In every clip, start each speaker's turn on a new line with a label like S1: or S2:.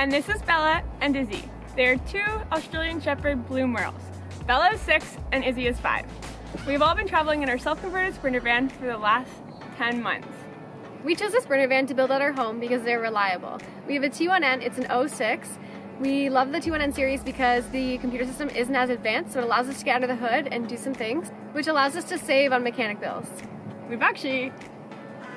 S1: And this is Bella and Izzy. They are two Australian Shepherd Blue Merles. Bella is 6 and Izzy is 5. We've all been traveling in our self-converted Sprinter van for the last 10 months.
S2: We chose a Sprinter van to build out our home because they're reliable. We have a T1N, it's an 06. We love the T1N series because the computer system isn't as advanced, so it allows us to get under the hood and do some things, which allows us to save on mechanic bills.
S1: We've actually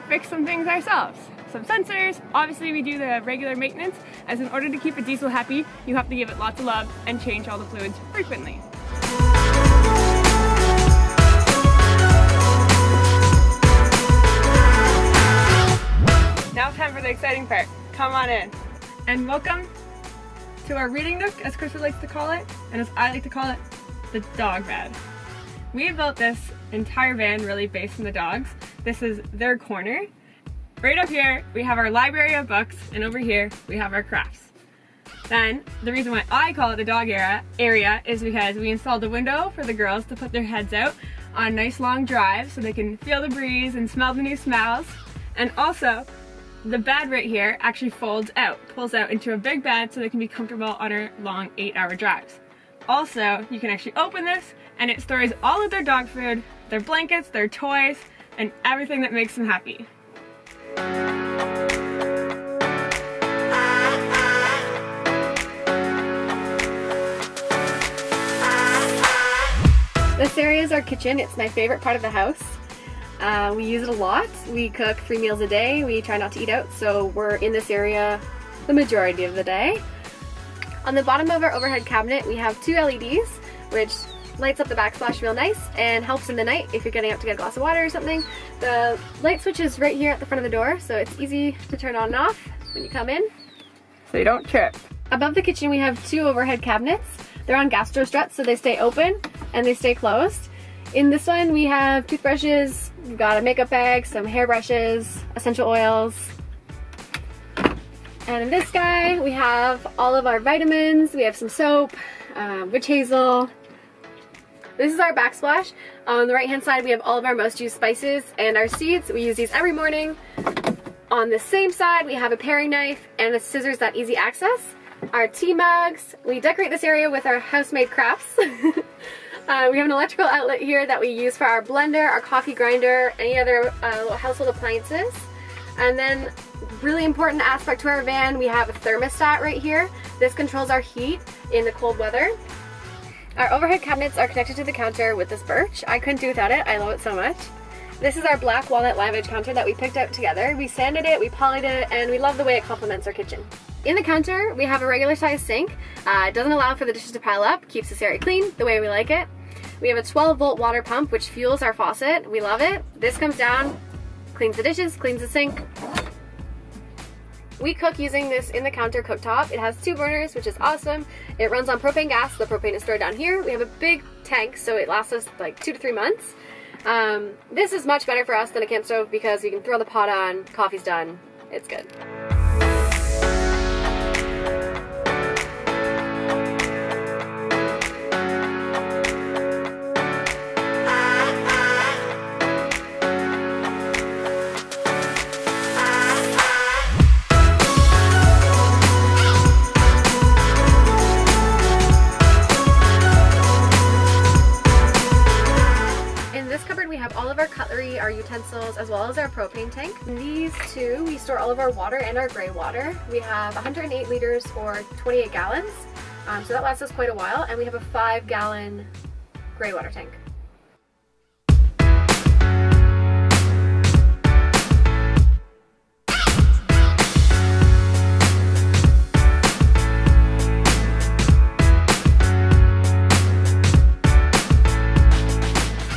S1: fixed some things ourselves. Some sensors, obviously we do the regular maintenance, as in order to keep a diesel happy, you have to give it lots of love and change all the fluids frequently. Now time for the exciting part. Come on in. And welcome to our reading nook, as Krista likes to call it, and as I like to call it, the dog van. We built this entire van really based on the dogs. This is their corner. Right up here, we have our library of books, and over here, we have our crafts. Then, the reason why I call it the dog area is because we installed a window for the girls to put their heads out on nice long drives so they can feel the breeze and smell the new smells. And also, the bed right here actually folds out, pulls out into a big bed so they can be comfortable on our long 8-hour drives. Also, you can actually open this and it stores all of their dog food, their blankets, their toys, and everything that makes them happy.
S2: This area is our kitchen. It's my favorite part of the house. We use it a lot. We cook 3 meals a day. We try not to eat out, so we're in this area the majority of the day. On the bottom of our overhead cabinet, we have 2 LEDs, which lights up the backsplash real nice and helps in the night if you're getting up to get a glass of water or something. The light switch is right here at the front of the door, so it's easy to turn on and off when you come in.
S1: So you don't trip.
S2: Above the kitchen, we have 2 overhead cabinets. They're on gastro struts, so they stay open and they stay closed. In this one, we have toothbrushes, we've got a makeup bag, some hairbrushes, essential oils. And in this guy, we have all of our vitamins, we have some soap, witch hazel. This is our backsplash. On the right hand side, we have all of our most used spices and our seeds. We use these every morning. On the same side, we have a paring knife and the scissors that easy access. Our tea mugs. We decorate this area with our house-made crafts. We have an electrical outlet here that we use for our blender, our coffee grinder, any other household appliances. And then, really important aspect to our van, we have a thermostat right here. This controls our heat in the cold weather. Our overhead cabinets are connected to the counter with this birch. I couldn't do without it, I love it so much. This is our black walnut live edge counter that we picked out together. We sanded it, we polished it, and we love the way it complements our kitchen. In the counter, we have a regular sized sink. It doesn't allow for the dishes to pile up, keeps this area clean the way we like it. We have a 12-volt water pump which fuels our faucet. We love it. This comes down, cleans the dishes, cleans the sink. We cook using this in the counter cooktop. It has 2 burners, which is awesome. It runs on propane gas. The propane is stored down here. We have a big tank, so it lasts us like 2 to 3 months. This is much better for us than a camp stove because we can throw the pot on, coffee's done, it's good. Our utensils as well as our propane tank. In these 2, we store all of our water and our gray water. We have 108 liters or 28 gallons, so that lasts us quite a while, and we have a 5-gallon gray water tank.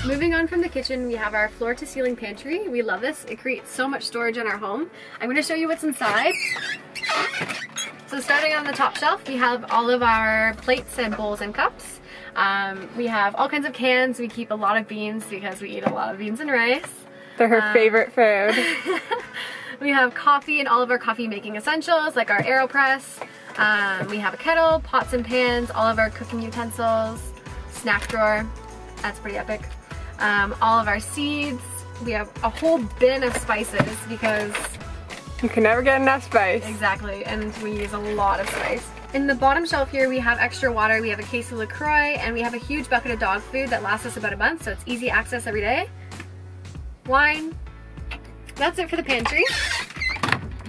S2: Moving on from the kitchen, we have our floor-to-ceiling pantry. We love this. It creates so much storage in our home. I'm going to show you what's inside. So starting on the top shelf, we have all of our plates and bowls and cups. We have all kinds of cans. We keep a lot of beans because we eat a lot of beans and rice.
S1: They're her favorite food.
S2: We have coffee and all of our coffee making essentials like our AeroPress. We have a kettle, pots and pans, all of our cooking utensils, snack drawer. That's pretty epic. All of our seeds. We have a whole bin of spices because
S1: You can never get enough spice.
S2: Exactly, and we use a lot of spice. In the bottom shelf here, we have extra water, we have a case of LaCroix, and we have a huge bucket of dog food that lasts us about a month, so it's easy access every day. Wine. That's it for the pantry.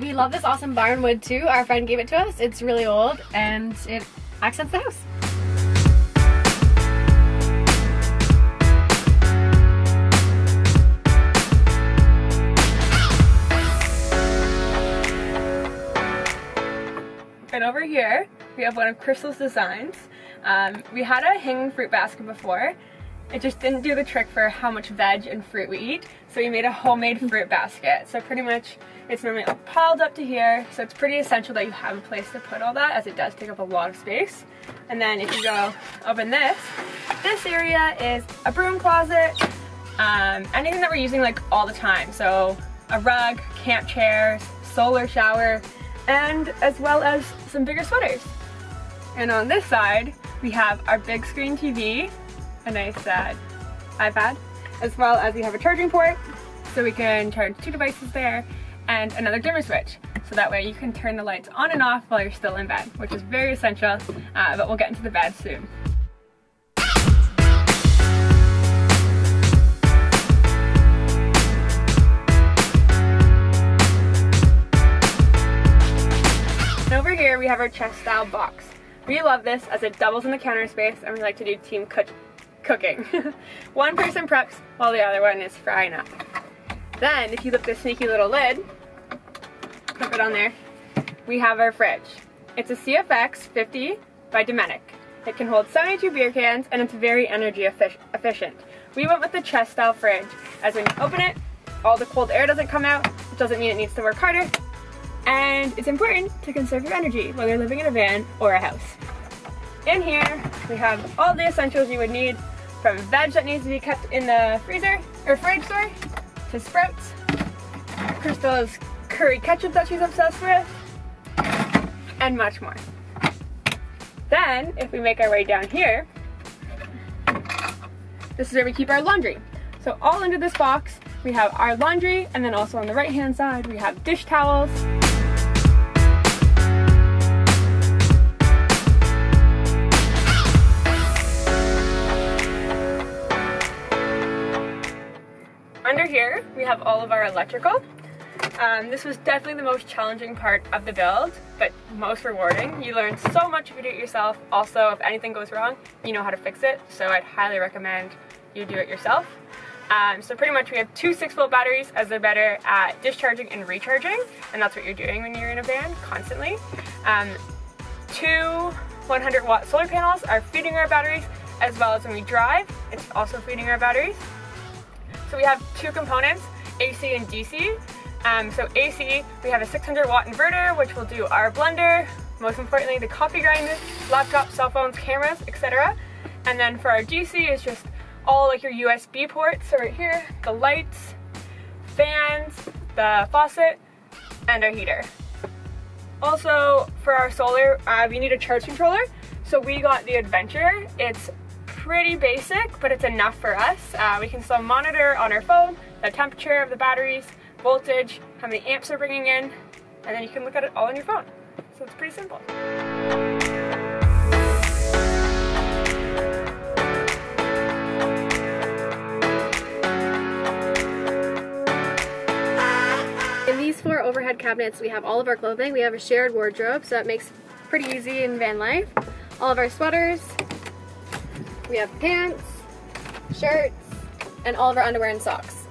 S2: We love this awesome barn wood too. Our friend gave it to us. It's really old and it accents the house.
S1: And over here, we have one of Crystal's designs. We had a hanging fruit basket before. It just didn't do the trick for how much veg and fruit we eat, so we made a homemade fruit basket. So pretty much it's normally all piled up to here, so it's pretty essential that you have a place to put all that, as it does take up a lot of space. And then if you go open this area is a broom closet, anything that we're using like all the time. So a rug, camp chairs, solar shower, and as well as some bigger sweaters. And on this side, we have our big screen TV, a nice iPad, as well as we have a charging port, so we can charge 2 devices there, and another dimmer switch, so that way you can turn the lights on and off while you're still in bed, which is very essential, but we'll get into the bed soon. And over here we have our chest style box. We love this as it doubles in the counter space, and we like to do team cooking. One person preps while the other one is frying up. Then if you lift this sneaky little lid, put it on there, we have our fridge. It's a CFX 50 by Domenic. It can hold 72 beer cans and it's very energy efficient. We went with the chest style fridge, as when you open it, all the cold air doesn't come out. It doesn't mean it needs to work harder. And it's important to conserve your energy, whether you're living in a van or a house. In here, we have all the essentials you would need, from veg that needs to be kept in the freezer, or fridge, sorry, to sprouts, Crystal's curry ketchup that she's obsessed with, and much more. Then, if we make our way down here, this is where we keep our laundry. So all under this box, we have our laundry, and then also on the right-hand side, we have dish towels. Under here, we have all of our electrical. This was definitely the most challenging part of the build, but most rewarding. You learn so much if you do it yourself. Also, if anything goes wrong, you know how to fix it, so I'd highly recommend you do it yourself. So pretty much we have 2 6-volt batteries, as they're better at discharging and recharging, and that's what you're doing when you're in a van, constantly. 2 100-watt solar panels are feeding our batteries, as well as when we drive, it's also feeding our batteries. So we have 2 components, AC and DC. So AC, we have a 600-watt inverter, which will do our blender, most importantly the coffee grinder, laptops, cell phones, cameras, etc. And then for our DC, it's just all like your USB ports. So right here, the lights, fans, the faucet, and our heater. Also, for our solar, we need a charge controller. So we got the Adventure. It's pretty basic, but it's enough for us. We can still monitor on our phone the temperature of the batteries, voltage, how many amps they're bringing in, and then you can look at it all on your phone. So it's pretty simple.
S2: In these 4 overhead cabinets, we have all of our clothing. We have a shared wardrobe, so that makes it pretty easy in van life. All of our sweaters. We have pants, shirts, and all of our underwear and socks.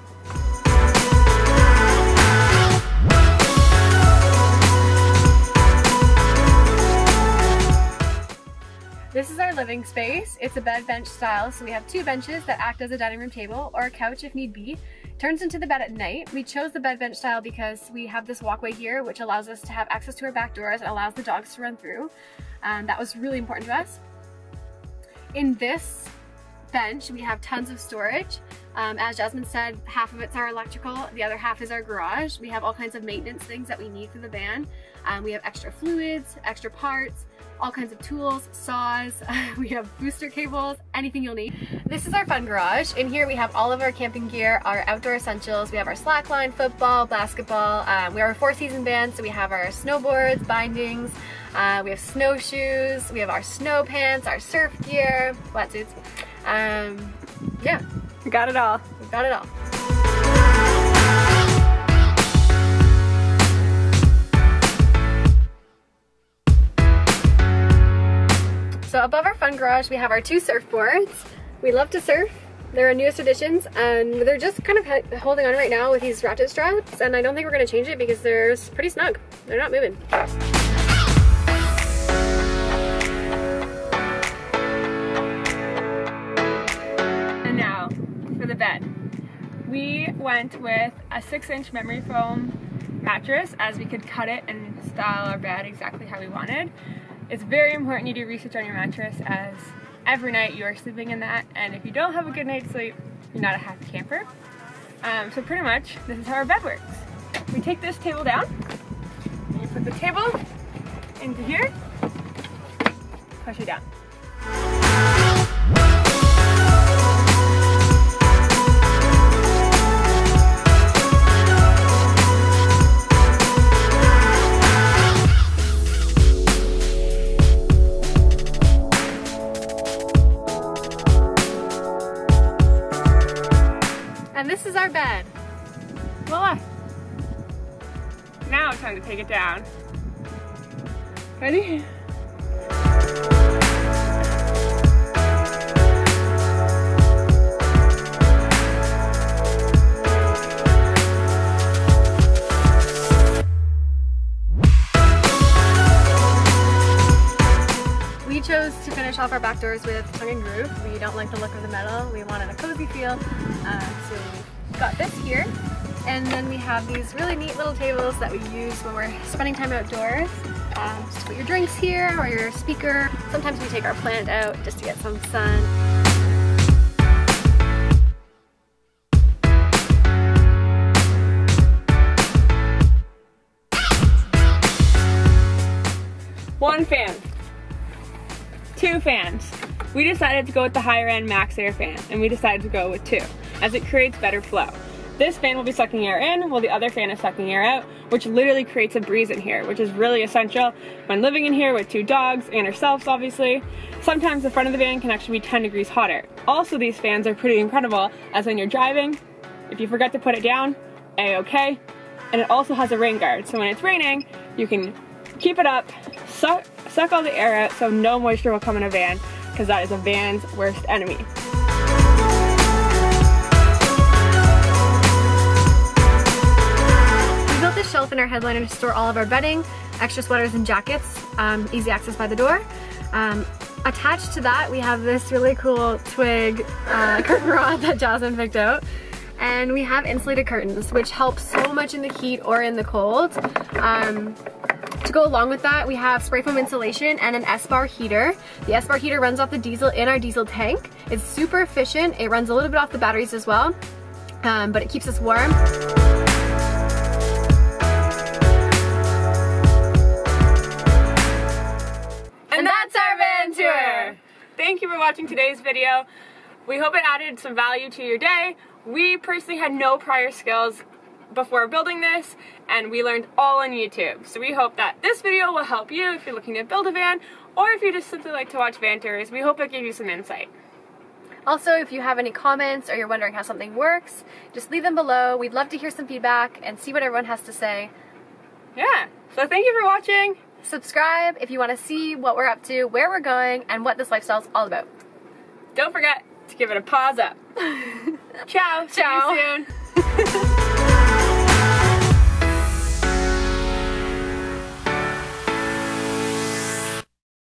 S2: This is our living space. It's a bed bench style, so we have 2 benches that act as a dining room table or a couch if need be. Turns into the bed at night. We chose the bed bench style because we have this walkway here which allows us to have access to our back doors and allows the dogs to run through. That was really important to us. In this bench, we have tons of storage. As Jasmine said, half of it's our electrical, the other half is our garage. We have all kinds of maintenance things that we need for the van. We have extra fluids, extra parts, all kinds of tools, saws, we have booster cables, anything you'll need. This is our fun garage. In here we have all of our camping gear, our outdoor essentials. We have our slackline, football, basketball. We are a 4-season band, so we have our snowboards, bindings, we have snowshoes, we have our snow pants, our surf gear, wetsuits. Yeah.
S1: We got it all.
S2: We got it all. So above our fun garage, we have our 2 surfboards. We love to surf. They're our newest additions, and they're just kind of holding on right now with these ratchet straps, and I don't think we're going to change it because they're pretty snug. They're not moving.
S1: And now for the bed. We went with a 6-inch memory foam mattress, as we could cut it and style our bed exactly how we wanted. It's very important you do research on your mattress, as every night you are sleeping in that, and if you don't have a good night's sleep, you're not a happy camper. So pretty much, this is how our bed works. We take this table down, and you put the table into here, push it down.
S2: And this is our bed.
S1: Voila! Now it's time to take it down. Ready?
S2: We chose to finish off our back doors with tongue and groove. We don't like the look of the metal. We wanted a cozy feel. So we got this here. And then we have these really neat little tables that we use when we're spending time outdoors. Just put your drinks here or your speaker. Sometimes we take our plant out just to get some sun.
S1: One fan. 2 fans. We decided to go with the higher end max air fan, and we decided to go with 2, as it creates better flow. This fan will be sucking air in, while the other fan is sucking air out, which literally creates a breeze in here, which is really essential when living in here with 2 dogs and ourselves, obviously. Sometimes the front of the van can actually be 10 degrees hotter. Also, these fans are pretty incredible, as when you're driving, if you forget to put it down, A-okay. And it also has a rain guard, so when it's raining, you can keep it up, suck all the air out so no moisture will come in a van, because that is a van's worst enemy.
S2: We built this shelf in our headliner to store all of our bedding, extra sweaters and jackets, easy access by the door. Attached to that, we have this really cool twig curtain rod that Jasmine picked out. And we have insulated curtains, which help so much in the heat or in the cold. To go along with that, we have spray foam insulation and an S-bar heater. The S-bar heater runs off the diesel in our diesel tank. It's super efficient. It runs a little bit off the batteries as well, but it keeps us warm.
S1: And that's our van tour! Thank you for watching today's video. We hope it added some value to your day. We personally had no prior skills before building this, and we learned all on YouTube. So we hope that this video will help you if you're looking to build a van, or if you just simply like to watch van tours. We hope it gave you some insight.
S2: Also, if you have any comments or you're wondering how something works, just leave them below. We'd love to hear some feedback and see what everyone has to say.
S1: Yeah, so thank you for watching.
S2: Subscribe if you want to see what we're up to, where we're going, and what this lifestyle's all about.
S1: Don't forget to give it a paws up. Ciao.
S2: Ciao.
S1: See you soon.